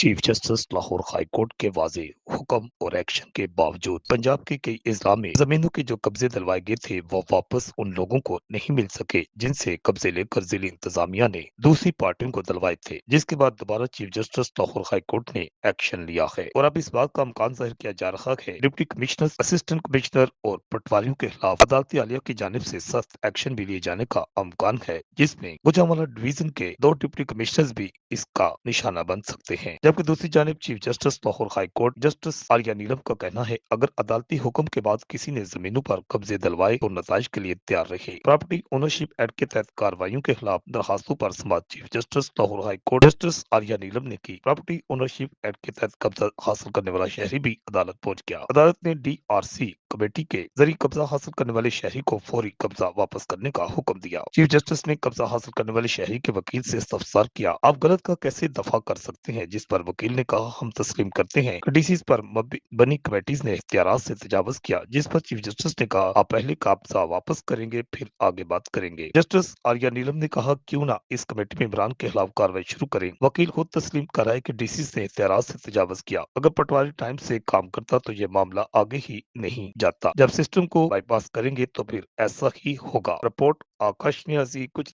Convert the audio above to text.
Chief justice Lahore high court के वाज़ेह हुक्म और एक्शन के बावजूद पंजाब के कई अजला में जमीनों के जो कब्जे दिलवाए गए थे वो वापस उन लोगों को नहीं मिल सके जिनसे कब्जे लेकर जिली इंतजामिया ने दूसरी पार्टियों को दिलवाए थे, जिसके बाद दोबारा chief justice Lahore high court ने एक्शन लिया है और अब इस बात का इम्कान जाहिर किया जा रहा है डिप्टी कमिश्नर, असिस्टेंट कमिश्नर और पटवारियों के खिलाफ अदालती आलिया की जानिब से सख्त एक्शन भी लिए जाने का इम्कान है, जिसमें गुजरांवाला डिवीजन के 2 डिप्टी कमिश्नर्स भी इसका निशाना बन सकते हैं। जबकि दूसरी जानिब chief justice Lahore high court justice Aalia Neelum का कहना है अगर अदालती हुक्म के बाद किसी ने जमीनों पर कब्जे दिलवाए तो नताइज के लिए तैयार रहे। प्रॉपर्टी ओनरशिप एक्ट के तहत कार्रवाइयों के खिलाफ दरखास्तों पर समाअत chief justice Lahore high court justice Aalia Neelum ने की। प्रॉपर्टी ओनरशिप एक्ट के तहत कब्जा हासिल करने वाला शहरी भी अदालत पहुंच गया। अदालत ने DRC कमेटी के जरिए कब्जा हासिल करने वाले शहरी को फौरी कब्जा वापस करने का हुक्म दिया। चीफ जस्टिस ने कब्जा हासिल करने वाले शहरी के वकील से इस्तफसार किया, आप गलत का कैसे दफा कर सकते हैं, जिस पर वकील ने कहा हम तस्लीम करते हैं कि डीसीज पर बनी कमेटीज ने इख्तियारात से तजावुज किया, जिस पर चीफ जस्टिस ने कहा आप पहले कब्जा वापस करेंगे फिर आगे बात करेंगे। जस्टिस आर्या नीलम ने कहा क्यों ना इस कमेटी में इमरान के खिलाफ कार्रवाई शुरू करें। वकील खुद तस्लीम कर रहा है कि डीसी ने इख्तियारात से तजावुज किया, अगर पटवारी टाइम से काम करता तो ये मामला आगे ही नहीं जाता। जब सिस्टम को बाईपास करेंगे तो फिर ऐसा ही होगा। रिपोर्ट आकाश न्याजी, कुछ